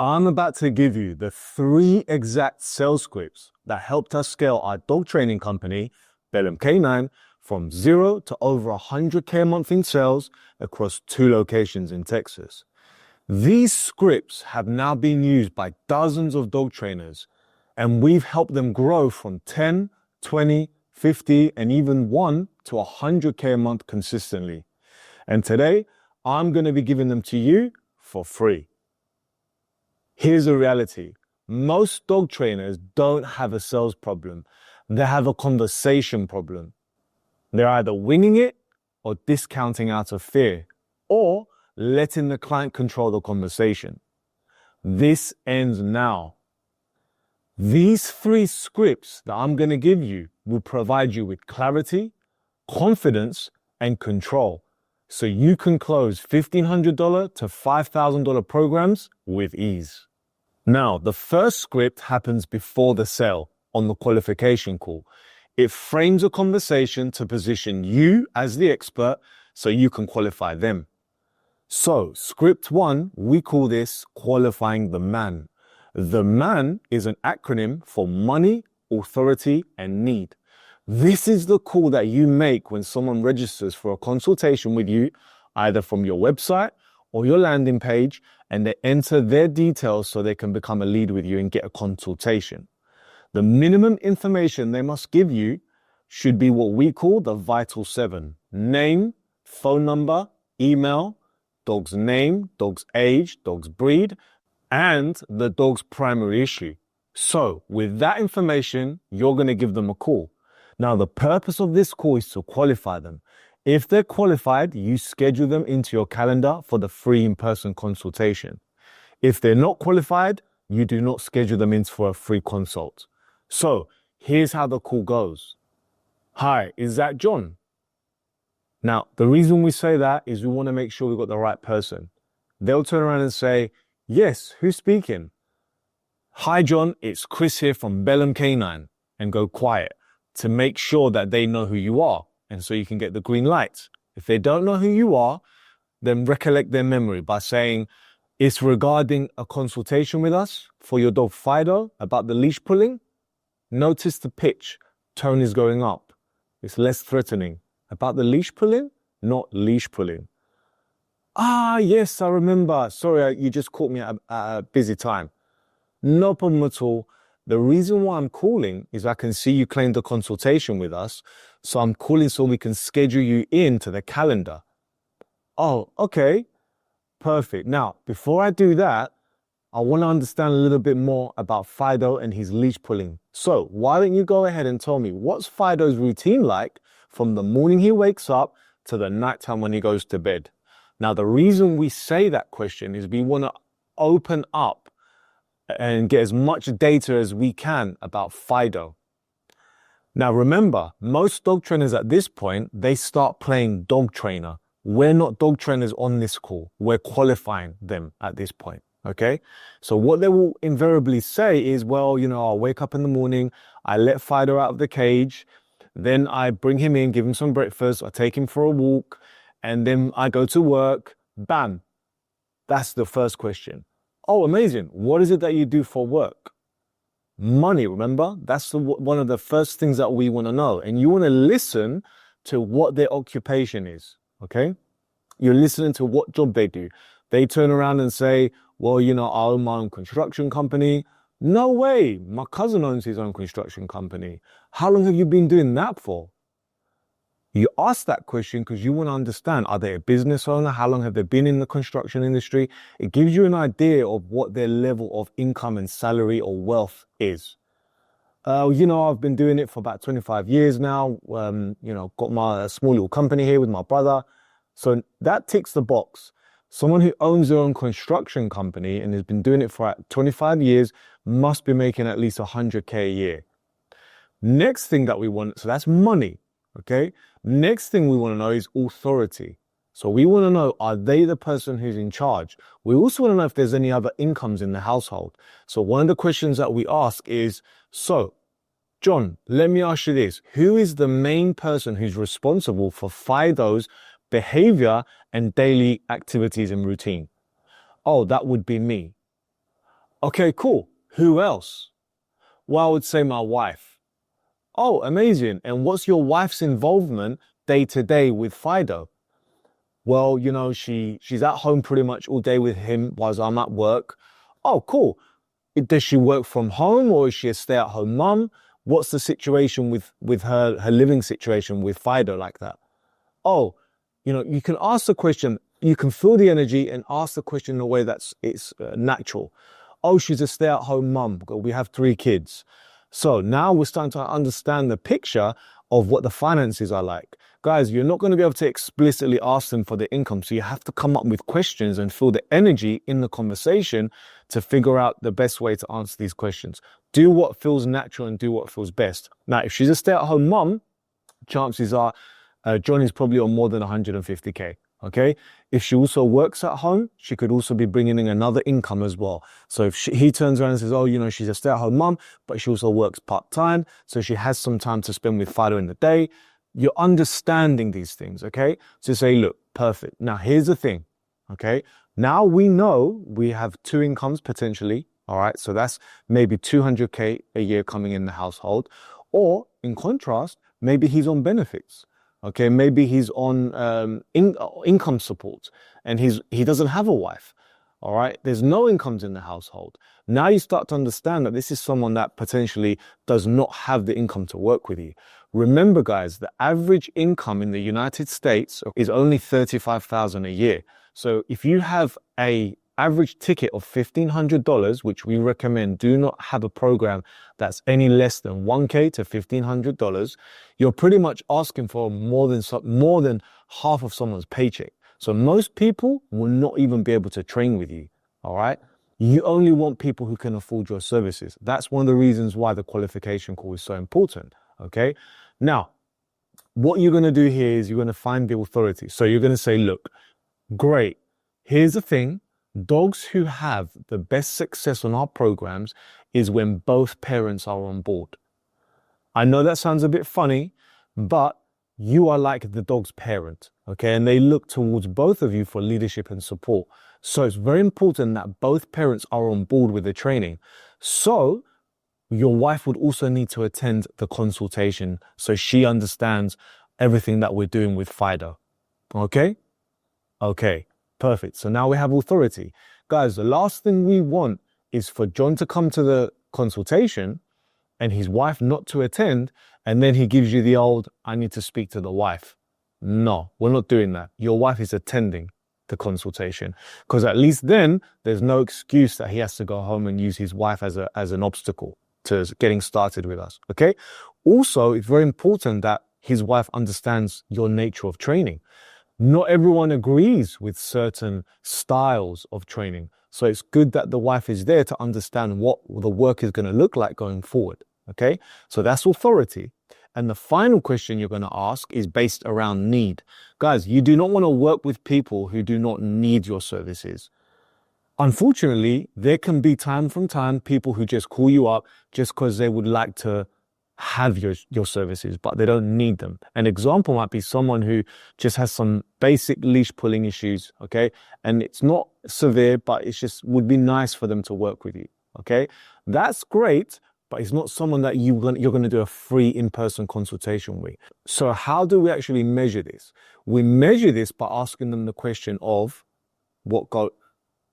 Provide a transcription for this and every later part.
I'm about to give you the 3 exact sales scripts that helped us scale our dog training company, Bellum K9, from 0 to over 100K a month in sales across 2 locations in Texas. These scripts have now been used by dozens of dog trainers, and we've helped them grow from 10, 20, 50, and even 1 to 100K a month consistently. And today, I'm going to be giving them to you for free. Here's the reality. Most dog trainers don't have a sales problem. They have a conversation problem. They're either winging it or discounting out of fear, or letting the client control the conversation. This ends now. These 3 scripts that I'm going to give you will provide you with clarity, confidence, and control, so you can close $1,500 to $5,000 programs with ease. Now, the first script happens before the sale on the qualification call. It frames a conversation to position you as the expert so you can qualify them. So, script 1, we call this qualifying the man. The man is an acronym for money, authority, and need. This is the call that you make when someone registers for a consultation with you, either from your website or your landing page, and they enter their details so they can become a lead with you and get a consultation. The minimum information they must give you should be what we call the vital 7. Name, phone number, email, dog's name, dog's age, dog's breed, and the dog's primary issue. So, with that information, you're going to give them a call. Now, the purpose of this call is to qualify them. If they're qualified, you schedule them into your calendar for the free in-person consultation. If they're not qualified, you do not schedule them in for a free consult. So, here's how the call goes. Hi, is that John? Now, the reason we say that is we want to make sure we've got the right person. They'll turn around and say, yes, who's speaking? Hi, John, it's Chris here from Bellum K9, and go quiet to make sure that they know who you are, and so you can get the green light. If they don't know who you are, then recollect their memory by saying, it's regarding a consultation with us for your dog Fido about the leash pulling. Notice the pitch, tone is going up. It's less threatening. About the leash pulling, not leash pulling. Ah, yes, I remember. Sorry, you just caught me at a busy time. No problem at all. The reason why I'm calling is I can see you claimed a consultation with us, so I'm calling so we can schedule you into the calendar. Oh, okay. Perfect. Now, before I do that, I want to understand a little bit more about Fido and his leash pulling. So, why don't you go ahead and tell me what's Fido's routine like from the morning he wakes up to the nighttime when he goes to bed? Now, the reason we say that question is we want to open up and get as much data as we can about Fido. Now, remember, most dog trainers at this point, they start playing dog trainer. We're not dog trainers on this call. We're qualifying them at this point, okay? So what they will invariably say is, well, I'll wake up in the morning, I let Fido out of the cage, then I bring him in, give him some breakfast, I take him for a walk, and then I go to work, bam. That's the first question. Oh, amazing. What is it that you do for work? Money, remember? That's one of the first things that we want to know. And you want to listen to what their occupation is, okay? You're listening to what job they do. They turn around and say, well, I own my own construction company. No way. My cousin owns his own construction company. How long have you been doing that for? You ask that question because you want to understand, are they a business owner? How long have they been in the construction industry? It gives you an idea of what their level of income and salary or wealth is. I've been doing it for about 25 years now. Got my small little company here with my brother. So that ticks the box. Someone who owns their own construction company and has been doing it for 25 years must be making at least 100K a year. Next thing that we want, so that's money. Okay. Next thing we want to know is authority. So we want to know, are they the person who's in charge? We also want to know if there's any other incomes in the household. So one of the questions that we ask is, so John, let me ask you this. Who is the main person who's responsible for Fido's behavior and daily activities and routine? Oh, that would be me. Okay, cool. Who else? Well, I would say my wife. Oh, amazing. And what's your wife's involvement day to day with Fido? Well, she's at home pretty much all day with him whilst I'm at work. Oh, cool. Does she work from home or is she a stay-at-home mum? What's the situation with her living situation with Fido like that? Oh, you can ask the question, you can feel the energy and ask the question in a way that's it's natural. Oh, she's a stay-at-home mum. We have 3 kids. So now we're starting to understand the picture of what the finances are like. Guys, you're not going to be able to explicitly ask them for the income. So you have to come up with questions and feel the energy in the conversation to figure out the best way to answer these questions. Do what feels natural and do what feels best. Now, if she's a stay-at-home mum, chances are John is probably on more than 150K. Okay. If she also works at home, she could also be bringing in another income as well. So if he turns around and says, oh, she's a stay-at-home mum, but she also works part-time. So she has some time to spend with Fido in the day. You're understanding these things. Okay. So say, look, perfect. Now here's the thing. Okay. Now we know we have 2 incomes potentially. All right. So that's maybe 200K a year coming in the household. Or in contrast, maybe he's on benefits. Okay, maybe he's on income support and he doesn't have a wife. All right, there's no incomes in the household. Now you start to understand that this is someone that potentially does not have the income to work with you. Remember, guys, the average income in the United States is only $35,000 a year. So if you have a average ticket of $1,500, which we recommend, do not have a program that's any less than $1K to $1,500, you're pretty much asking for more than half of someone's paycheck. So most people will not even be able to train with you. All right. You only want people who can afford your services. That's one of the reasons why the qualification call is so important. Okay. Now, what you're going to do here is you're going to find the authority. So you're going to say, look, great. Here's the thing. Dogs who have the best success on our programs is when both parents are on board. I know that sounds a bit funny, but you are like the dog's parent, okay? And they look towards both of you for leadership and support. So it's very important that both parents are on board with the training. So your wife would also need to attend the consultation so she understands everything that we're doing with Fido, okay? Okay. Perfect. So now we have authority. Guys, the last thing we want is for John to come to the consultation and his wife not to attend, and then he gives you the old, I need to speak to the wife. No, we're not doing that. Your wife is attending the consultation because at least then there's no excuse that he has to go home and use his wife as an obstacle to getting started with us. Okay. Also, it's very important that his wife understands your nature of training. Not everyone agrees with certain styles of training. So it's good that the wife is there to understand what the work is going to look like going forward. Okay. So that's authority. And the final question you're going to ask is based around need. Guys, you do not want to work with people who do not need your services. Unfortunately, there can be time from time people who just call you up just because they would like to have your services, but they don't need them. An example might be someone who just has some basic leash pulling issues, okay? And it's not severe, but it's just would be nice for them to work with you, okay? That's great, but it's not someone that you're going to do a free in-person consultation with. So how do we actually measure this? We measure this by asking them the question of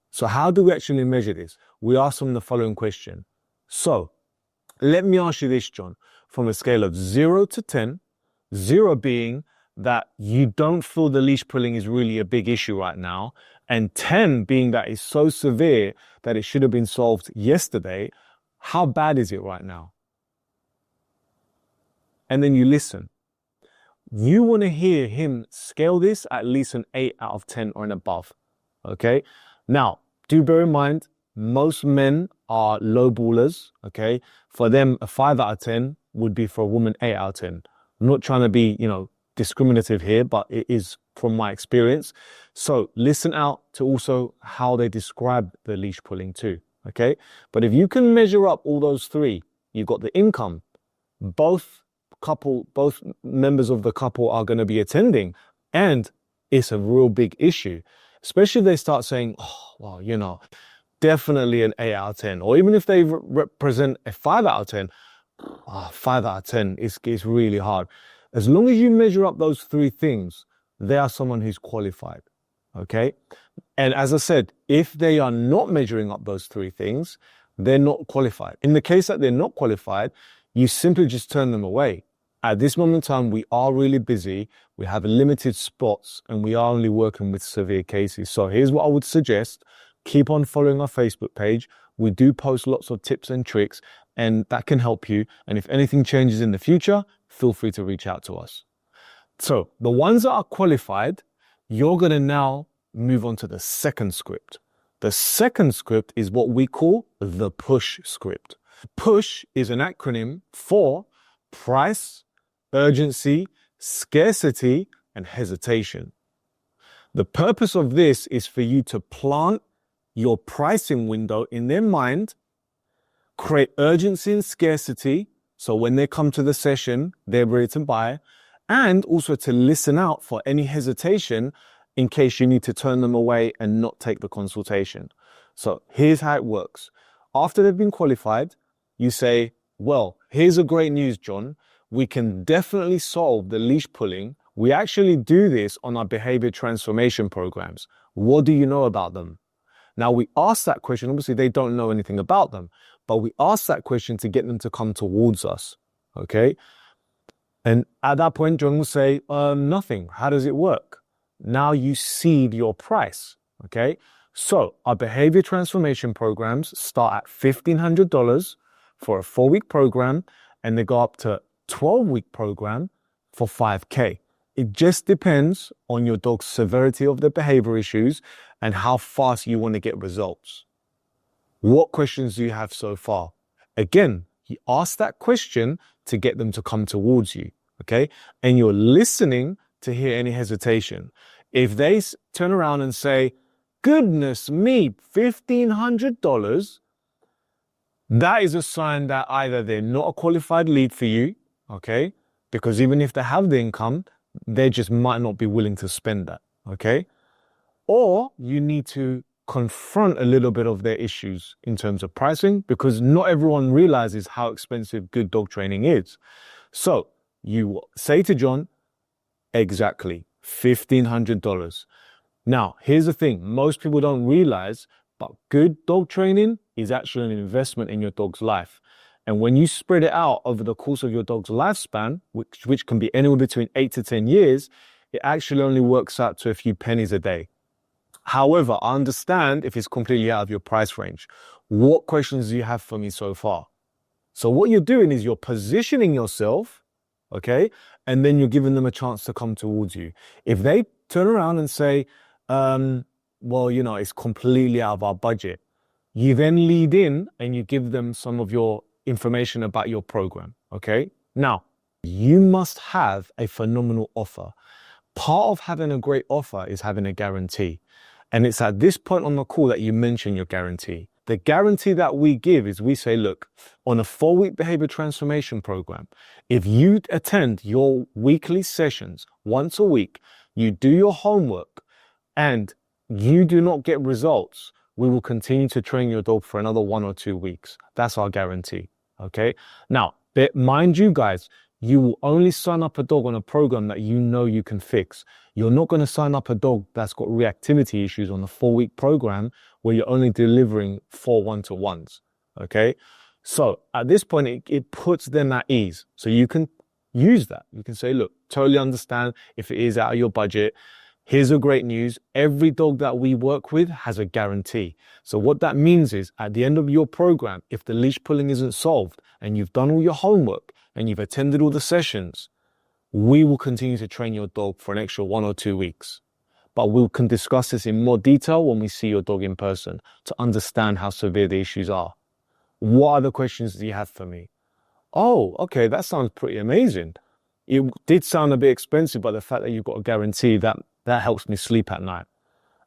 so how do we actually measure this? We ask them the following question. So let me ask you this, John, from a scale of 0 to 10, 0 being that you don't feel the leash pulling is really a big issue right now, and 10 being that it's so severe that it should have been solved yesterday. How bad is it right now? And then you listen. You want to hear him scale this at least an 8 out of 10 or an above. Okay. Now, do bear in mind, most men are low ballers. Okay. For them, a 5 out of 10 would be for a woman 8 out of 10. I'm not trying to be, discriminative here, but it is from my experience. So listen out to also how they describe the leash pulling too. Okay. But if you can measure up all those 3, you've got the income, both members of the couple are going to be attending, and it's a real big issue, especially if they start saying, oh, well, definitely an 8 out of 10. Or even if they represent a 5 out of 10, 5 out of 10 is really hard. As long as you measure up those three things, they are someone who's qualified. Okay. And as I said, if they are not measuring up those three things, they're not qualified. In the case that they're not qualified, you simply just turn them away. At this moment in time, we are really busy. We have limited spots and we are only working with severe cases. So here's what I would suggest. Keep on following our Facebook page. We do post lots of tips and tricks and that can help you. And if anything changes in the future, feel free to reach out to us. So the ones that are qualified, you're going to now move on to the second script. The second script is what we call the push script. Push is an acronym for price, urgency, scarcity, and hesitation. The purpose of this is for you to plant your pricing window in their mind, create urgency and scarcity, so when they come to the session, they're ready to buy, and also to listen out for any hesitation in case you need to turn them away and not take the consultation. So here's how it works. After they've been qualified, you say, well, here's a great news, John. We can definitely solve the leash pulling. We actually do this on our behavior transformation programs. What do you know about them? Now we ask that question, obviously they don't know anything about them, but we ask that question to get them to come towards us, okay? And at that point, John will say, nothing. How does it work? Now you seed your price, okay? So our behavior transformation programs start at $1,500 for a 4-week program, and they go up to 12-week program for $5,000. It just depends on your dog's severity of the behavior issues and how fast you want to get results. What questions do you have so far? Again, you ask that question to get them to come towards you, okay? And you're listening to hear any hesitation. If they turn around and say, goodness me, $1,500, that is a sign that either they're not a qualified lead for you, okay? Because even if they have the income, they just might not be willing to spend that, okay? Or you need to confront a little bit of their issues in terms of pricing, because not everyone realizes how expensive good dog training is. So you say to John, exactly, $1,500. Now, here's the thing. Most people don't realize, but good dog training is actually an investment in your dog's life. And when you spread it out over the course of your dog's lifespan, which can be anywhere between 8 to 10 years, it actually only works out to a few pennies a day. However, I understand if it's completely out of your price range. What questions do you have for me so far? So what you're doing is you're positioning yourself, okay? And then you're giving them a chance to come towards you. If they turn around and say, well, you know, it's completely out of our budget, you then lead in and you give them some of your information about your program, okay? Now, you must have a phenomenal offer. Part of having a great offer is having a guarantee. And it's at this point on the call that you mention your guarantee. The guarantee that we give is we say, look, on a 4-week behavior transformation program, if you attend your weekly sessions once a week, you do your homework, and you do not get results, we will continue to train your dog for another 1 or 2 weeks. That's our guarantee, okay? Now, mind you guys, you will only sign up a dog on a program that you know you can fix. You're not going to sign up a dog that's got reactivity issues on a 4-week program where you're only delivering 4 one-to-ones, okay? So at this point, it puts them at ease. So you can use that. You can say, look, totally understand if it is out of your budget. Here's a great news. Every dog that we work with has a guarantee. So what that means is at the end of your program, if the leash pulling isn't solved and you've done all your homework and you've attended all the sessions, we will continue to train your dog for an extra 1 or 2 weeks. But we can discuss this in more detail when we see your dog in person to understand how severe the issues are. What other questions do you have for me? Oh, okay, that sounds pretty amazing. It did sound a bit expensive, but the fact that you've got a guarantee, that helps me sleep at night.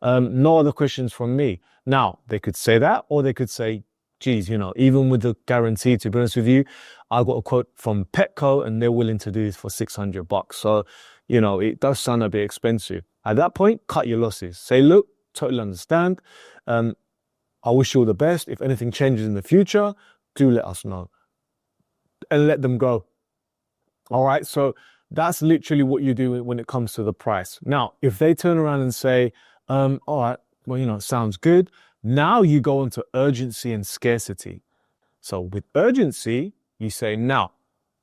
No other questions from me. Now, they could say that, or they could say, geez, you know, even with the guarantee, to be honest with you, I got a quote from Petco and they're willing to do this for $600. So, you know, it does sound a bit expensive. At that point, cut your losses. Say, look, totally understand. I wish you all the best. If anything changes in the future, do let us know. And let them go. All right, so that's literally what you do when it comes to the price. Now, if they turn around and say, all right, well, it sounds good. Now you go into urgency and scarcity. So with urgency, you say, now,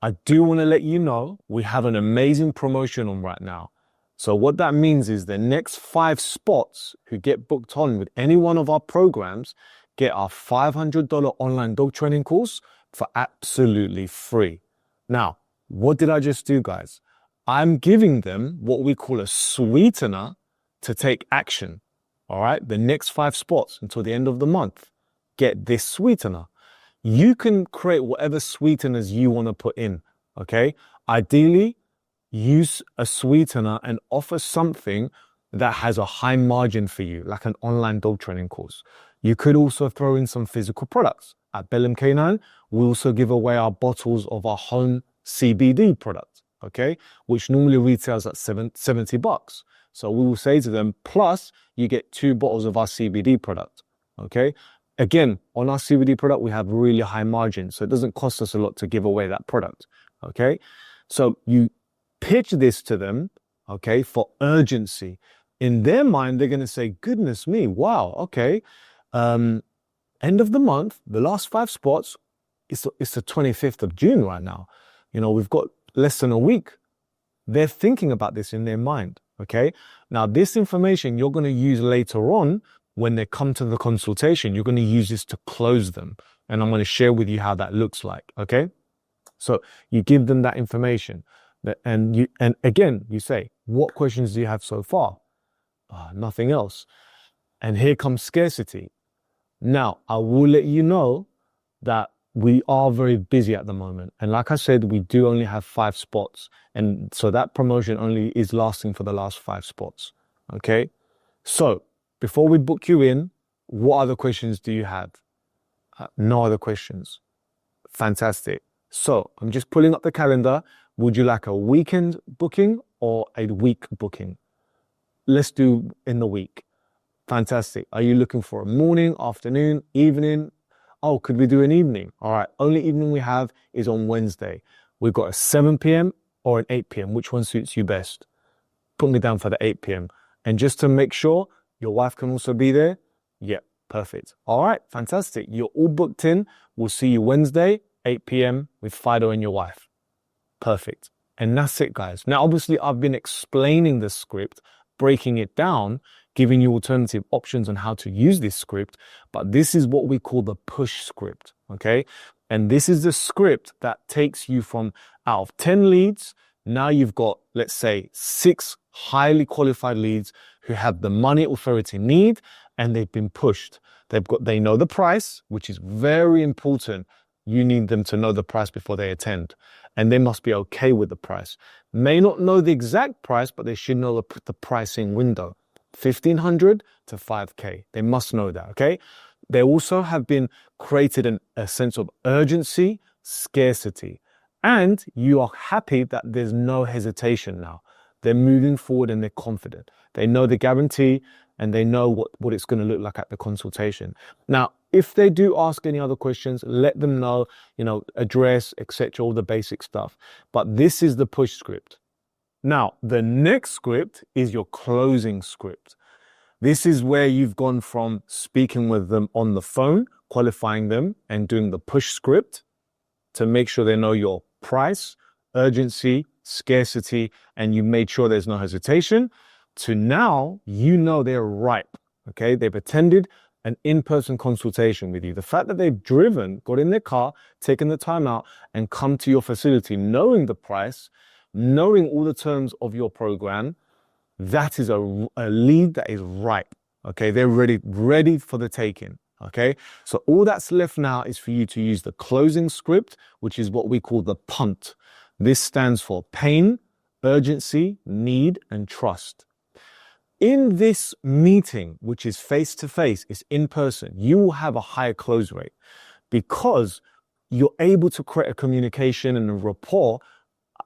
I do want to let you know we have an amazing promotion on right now. So what that means is the next 5 spots who get booked on with any one of our programs get our $500 online dog training course for absolutely free. Now, what did I just do, guys? I'm giving them what we call a sweetener to take action. All right, the next 5 spots until the end of the month, get this sweetener. You can create whatever sweeteners you want to put in, okay? Ideally, use a sweetener and offer something that has a high margin for you, like an online dog training course. You could also throw in some physical products. At Bellum K9, we also give away our bottles of our home CBD product, okay? Which normally retails at $70. So we will say to them, plus you get 2 bottles of our CBD product, okay? Again, on our CBD product, we have really high margins, so it doesn't cost us a lot to give away that product, okay? So you pitch this to them, okay, for urgency. In their mind, they're going to say, goodness me, wow, okay. End of the month, the last 5 spots, it's the 25th of June right now. We've got less than a week. They're thinking about this in their mind, okay? Now, this information you're going to use later on when they come to the consultation. You're going to use this to close them. And I'm going to share with you how that looks like, okay? So you give them that information. And again, you say, what questions do you have so far? Nothing else. And here comes scarcity. Now, I will let you know that we are very busy at the moment. And like I said, we do only have 5 spots. And so that promotion only is lasting for the last 5 spots, okay? So before we book you in, what other questions do you have? No other questions. Fantastic. So I'm just pulling up the calendar. Would you like a weekend booking or a week booking? Let's do in the week. Fantastic. Are you looking for a morning, afternoon, evening? Oh, could we do an evening? All right. Only evening we have is on Wednesday. We've got a 7 p.m. or an 8 p.m. Which one suits you best? Put me down for the 8 p.m. And just to make sure your wife can also be there. Yeah, perfect. All right. Fantastic. You're all booked in. We'll see you Wednesday, 8 p.m. with Fido and your wife. Perfect. And that's it, guys. Now, obviously, I've been explaining the script, breaking it down, giving you alternative options on how to use this script. But this is what we call the push script, okay? And this is the script that takes you from out of 10 leads, now you've got, let's say, 6 highly qualified leads who have the money authority need, and they've been pushed. They know the price, which is very important. You need them to know the price before they attend. And they must be okay with the price. May not know the exact price, but they should know the pricing window. 1,500 to 5K. They must know that, okay? They also have been created a sense of urgency, scarcity. And you are happy that there's no hesitation now. They're moving forward and they're confident. They know the guarantee and they know what it's going to look like at the consultation. Now, if they do ask any other questions, let them know, address, etc., all the basic stuff. But this is the push script. Now, the next script is your closing script. This is where you've gone from speaking with them on the phone, qualifying them, and doing the push script to make sure they know your price, urgency, scarcity, and you made sure there's no hesitation, to now they're ripe, okay? They've attended an in-person consultation with you. The fact that they've driven, got in their car, taken the time out, and come to your facility knowing the price, knowing all the terms of your program, that is a lead that is ripe, okay? They're ready for the taking, okay? So all that's left now is for you to use the closing script, which is what we call the PUNT. This stands for pain, urgency, need, and trust. In this meeting, which is face-to-face, it's in person, you will have a higher close rate because you're able to create a communication and a rapport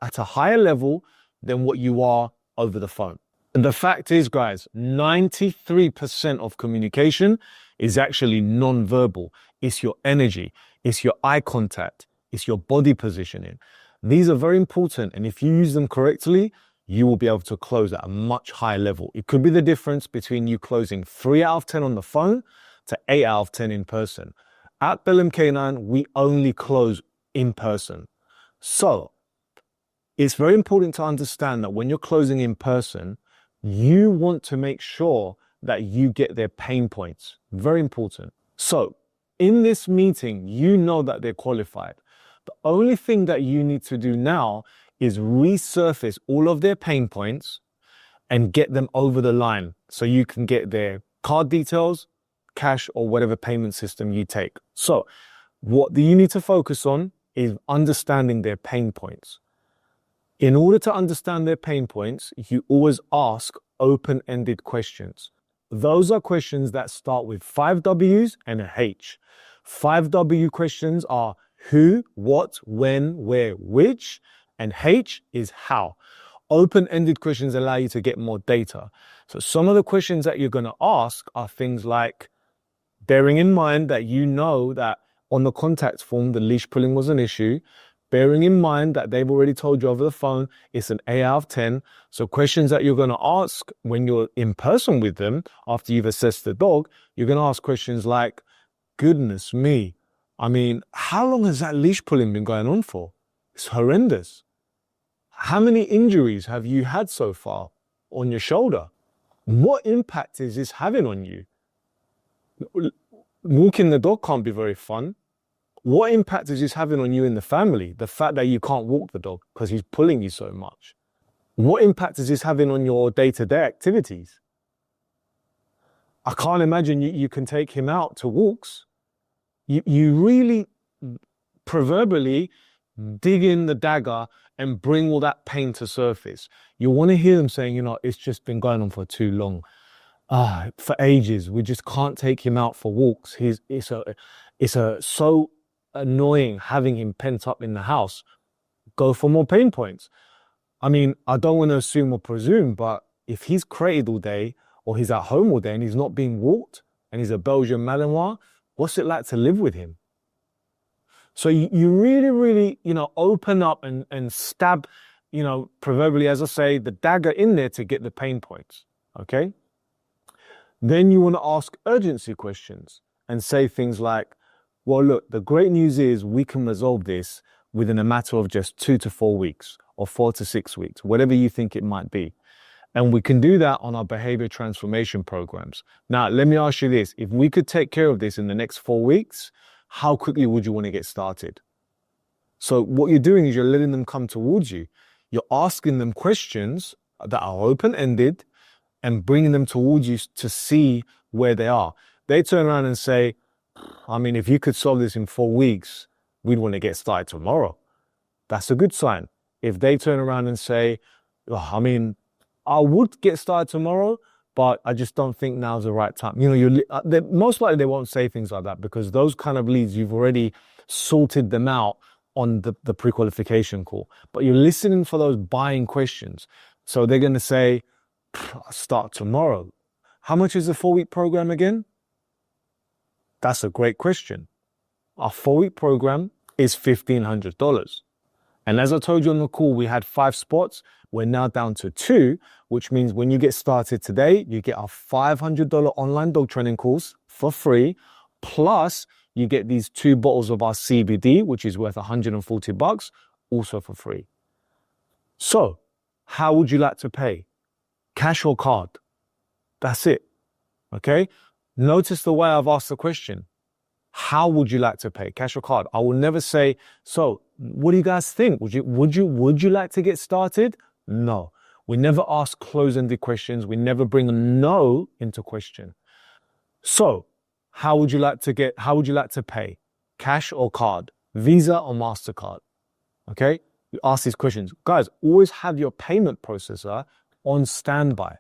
at a higher level than what you are over the phone. And the fact is, guys, 93% of communication is actually non-verbal. It's your energy, it's your eye contact, it's your body positioning. These are very important, and if you use them correctly, you will be able to close at a much higher level. It could be the difference between you closing 3 out of 10 on the phone to 8 out of 10 in person. At Bellum K9, we only close in person. So it's very important to understand that when you're closing in person, you want to make sure that you get their pain points. Very important. So in this meeting, you know that they're qualified. The only thing that you need to do now is resurface all of their pain points and get them over the line so you can get their card details, cash, or whatever payment system you take. So what you need to focus on is understanding their pain points. In order to understand their pain points, you always ask open-ended questions. Those are questions that start with 5 W's and a H. 5 W questions are who, what, when, where, which, and H is how. Open-ended questions allow you to get more data. So some of the questions that you're going to ask are things like, bearing in mind that you know that on the contact form, the leash pulling was an issue, bearing in mind that they've already told you over the phone, it's an 8 out of 10. So questions that you're going to ask when you're in person with them, after you've assessed the dog, you're going to ask questions like, goodness me, I mean, how long has that leash pulling been going on for? It's horrendous. How many injuries have you had so far on your shoulder? What impact is this having on you? Walking the dog can't be very fun. What impact is this having on you in the family? The fact that you can't walk the dog because he's pulling you so much. What impact is this having on your day-to-day activities? I can't imagine you can take him out to walks. You really proverbially dig in the dagger and bring all that pain to surface. You want to hear them saying, you know, it's just been going on for too long. For ages, we just can't take him out for walks. It's so annoying having him pent up in the house. Go for more pain points. I mean, I don't want to assume or presume, but if he's crated all day or he's at home all day and he's not being walked and he's a Belgian Malinois, what's it like to live with him? So you really, open up and stab, proverbially, as I say, the dagger in there to get the pain points, okay? Then you want to ask urgency questions and say things like, well, look, the great news is we can resolve this within a matter of just 2 to 4 weeks or 4 to 6 weeks, whatever you think it might be. And we can do that on our behavior transformation programs. Now, let me ask you this. If we could take care of this in the next 4 weeks, how quickly would you want to get started? So what you're doing is you're letting them come towards you. You're asking them questions that are open-ended and bringing them towards you to see where they are. They turn around and say, I mean, if you could solve this in 4 weeks, we'd want to get started tomorrow. That's a good sign. If they turn around and say, oh, I mean, I would get started tomorrow, but I just don't think now's the right time. Most likely they won't say things like that because those kind of leads, you've already sorted them out on the pre-qualification call. But you're listening for those buying questions. So they're going to say, I'll start tomorrow. How much is the 4-week program again? That's a great question. Our 4-week program is $1,500. And as I told you on the call, we had 5 spots. We're now down to 2, which means when you get started today, you get our $500 online dog training course for free. Plus you get these 2 bottles of our CBD, which is worth $140, also for free. So how would you like to pay? Cash or card? That's it. Okay. Notice the way I've asked the question. How would you like to pay? Cash or card? I will never say, so what do you guys think? Would you like to get started? No. We never ask close-ended questions. We never bring a no into question. So how would you like to pay? Cash or card? Visa or MasterCard? Okay. You ask these questions. Guys, always have your payment processor on standby.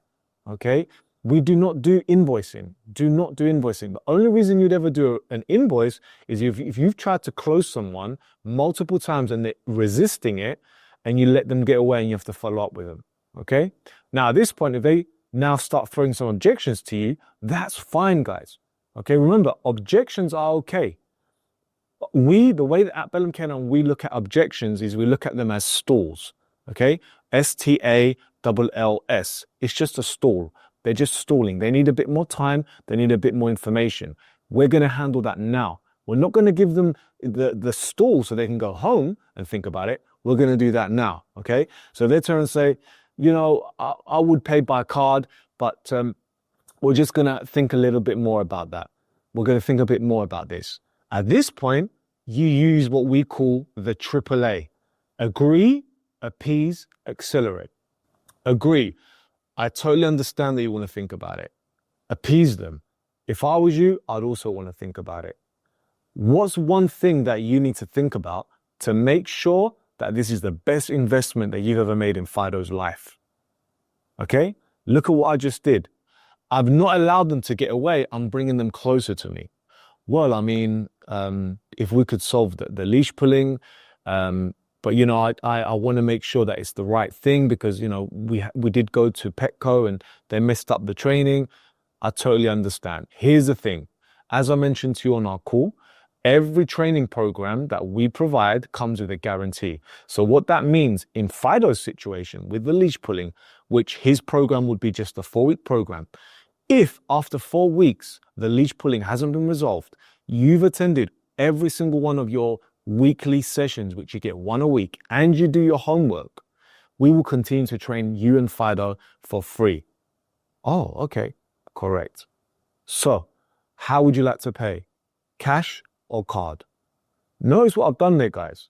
Okay. We do not do invoicing. Do not do invoicing. The only reason you'd ever do an invoice is if you've tried to close someone multiple times and they're resisting it and you let them get away and you have to follow up with them. Okay. Now at this point, if they now start throwing some objections to you, that's fine, guys. Okay, remember, objections are okay. The way that at Bellum Cannon we look at objections is we look at them as stalls. Okay, STALLS. It's just a stall. They're just stalling. They need a bit more time. They need a bit more information. We're going to handle that now. We're not going to give them the stall so they can go home and think about it. We're going to do that now. Okay, so they turn and say, you know, I would pay by card, but we're just going to think a little bit more about that. We're going to think a bit more about this. At this point, you use what we call the AAA. Agree, appease, accelerate. Agree. I totally understand that you want to think about it. Appease them. If I was you, I'd also want to think about it. What's one thing that you need to think about to make sure that this is the best investment that you've ever made in Fido's life? Okay? Look at what I just did. I've not allowed them to get away. I'm bringing them closer to me. Well, I mean, if we could solve the leash pulling, but, you know, I want to make sure that it's the right thing because, you know, we did go to Petco and they messed up the training. I totally understand. Here's the thing. As I mentioned to you on our call, every training program that we provide comes with a guarantee. So what that means in Fido's situation with the leash pulling, which his program would be just a 4-week program, if after 4 weeks, the leash pulling hasn't been resolved, you've attended every single one of your weekly sessions, which you get 1 a week, and you do your homework, we will continue to train you and Fido for free. Oh, okay. Correct. So how would you like to pay? Cash or card? Notice what I've done there, guys.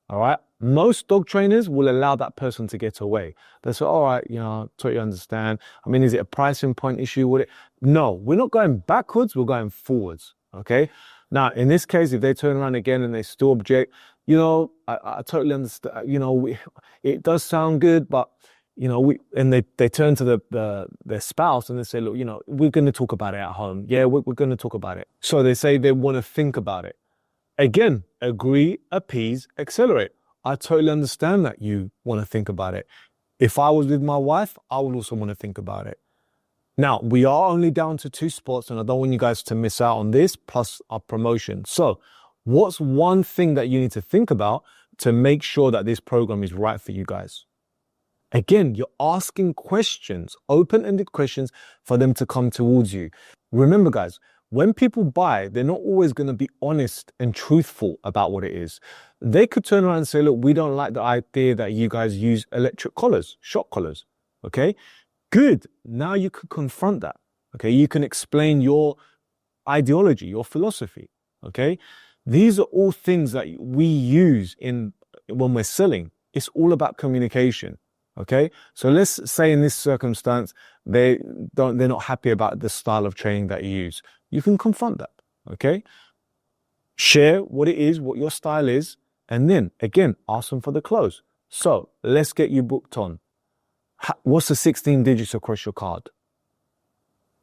All right. Most dog trainers will allow that person to get away. They say, all right, you know, totally understand. I mean, is it a pricing point issue? No, we're not going backwards. We're going forwards. Okay. Now, in this case, if they turn around again and they still object, you know, I totally understand. You know, it does sound good, but, you know, they turn to their spouse and they say, look, you know, we're going to talk about it at home. Yeah, we're going to talk about it. So they say they want to think about it. Again, agree, appease, accelerate. I totally understand that you want to think about it. If I was with my wife, I would also want to think about it. Now, we are only down to 2 spots and I don't want you guys to miss out on this plus our promotion. So what's one thing that you need to think about to make sure that this program is right for you guys? Again, you're asking questions, open-ended questions for them to come towards you. Remember, guys, when people buy, they're not always going to be honest and truthful about what it is. They could turn around and say, look, we don't like the idea that you guys use electric collars, shock collars. Okay, good. Now you could confront that. Okay, you can explain your ideology, your philosophy. Okay, these are all things that we use when we're selling. It's all about communication. Okay, so let's say in this circumstance, they're not happy about the style of training that you use. You can confront that. Okay, share what it is, what your style is, and then again, ask them for the close. So let's get you booked on. What's the 16 digits across your card?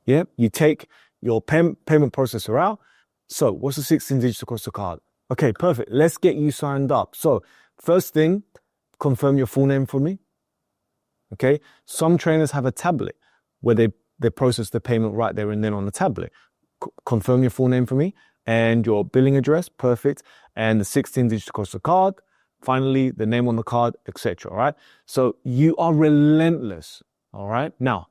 Yeah, you take your payment processor out. So what's the 16 digits across the card? Okay, perfect. Let's get you signed up. So first thing, confirm your full name for me. Okay, some trainers have a tablet where they process the payment right there and then on the tablet. Confirm your full name for me and your billing address, perfect, and the 16 digits across the card. Finally, the name on the card, etc. All right. So you are relentless. All right. Now,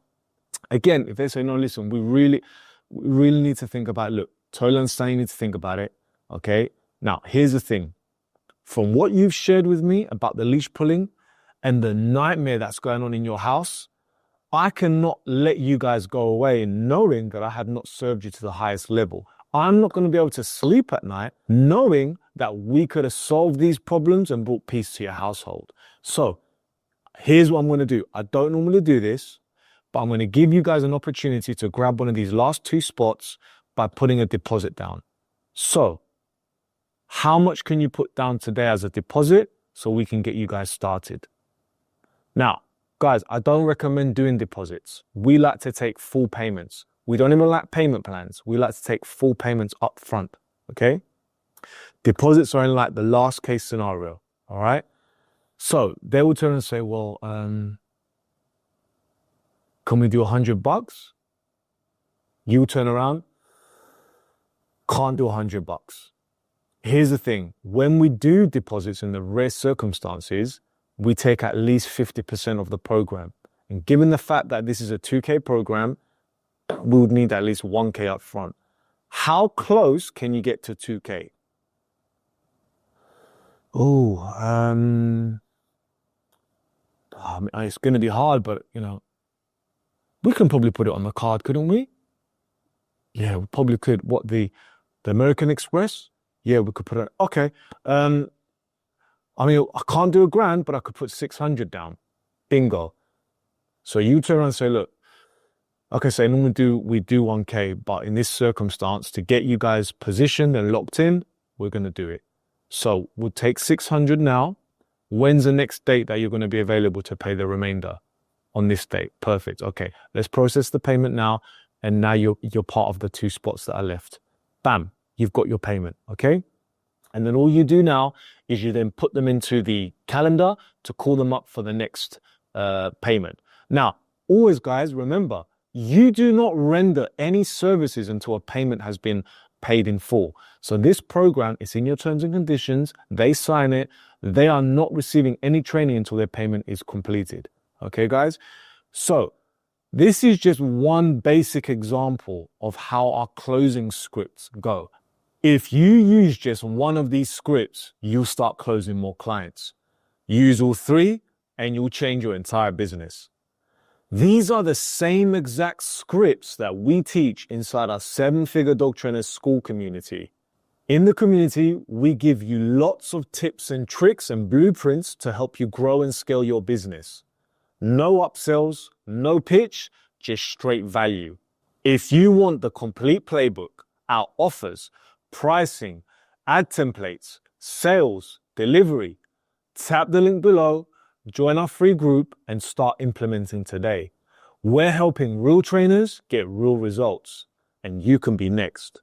again, if they say no, listen, we really need to think about it. Look, totally understand. You need to think about it. Okay. Now, here's the thing. From what you've shared with me about the leash pulling and the nightmare that's going on in your house, I cannot let you guys go away knowing that I have not served you to the highest level. I'm not going to be able to sleep at night knowing that we could have solved these problems and brought peace to your household. So here's what I'm going to do. I don't normally do this, but I'm going to give you guys an opportunity to grab one of these last 2 spots by putting a deposit down. So how much can you put down today as a deposit so we can get you guys started? Now, guys, I don't recommend doing deposits. We like to take full payments. We don't even like payment plans. We like to take full payments up front, okay? Deposits are in like the last case scenario, all right? So they will turn and say, well, can we do $100? You turn around, can't do $100. Here's the thing. When we do deposits in the rare circumstances, we take at least 50% of the program. And given the fact that this is a 2K program, we would need at least 1K up front. How close can you get to 2K? It's going to be hard, but, we can probably put it on the card, couldn't we? Yeah, we probably could. What, the American Express? Yeah, we could put it. Okay. I can't do $1,000, but I could put 600 down. Bingo. So you turn around and say, look, okay, so normally we do 1K, but in this circumstance, to get you guys positioned and locked in, we're going to do it. So we'll take 600 now. When's the next date that you're going to be available to pay the remainder? On this date. Perfect. Okay, let's process the payment now. And now you're part of the 2 spots that are left. Bam, you've got your payment. Okay. And then all you do now is you then put them into the calendar to call them up for the next payment. Now, always, guys, remember, you do not render any services until a payment has been paid in full. So this program is in your terms and conditions. They sign it. They are not receiving any training until their payment is completed. Okay, guys? So this is just one basic example of how our closing scripts go. If you use just one of these scripts, you'll start closing more clients. Use all 3 and you'll change your entire business. These are the same exact scripts that we teach inside our 7-Figure Dog Trainers school community. In the community, we give you lots of tips and tricks and blueprints to help you grow and scale your business. No upsells, no pitch, just straight value. If you want the complete playbook, our offers, pricing, ad templates, sales, delivery, tap the link below, join our free group and start implementing today. We're helping real trainers get real results, and you can be next.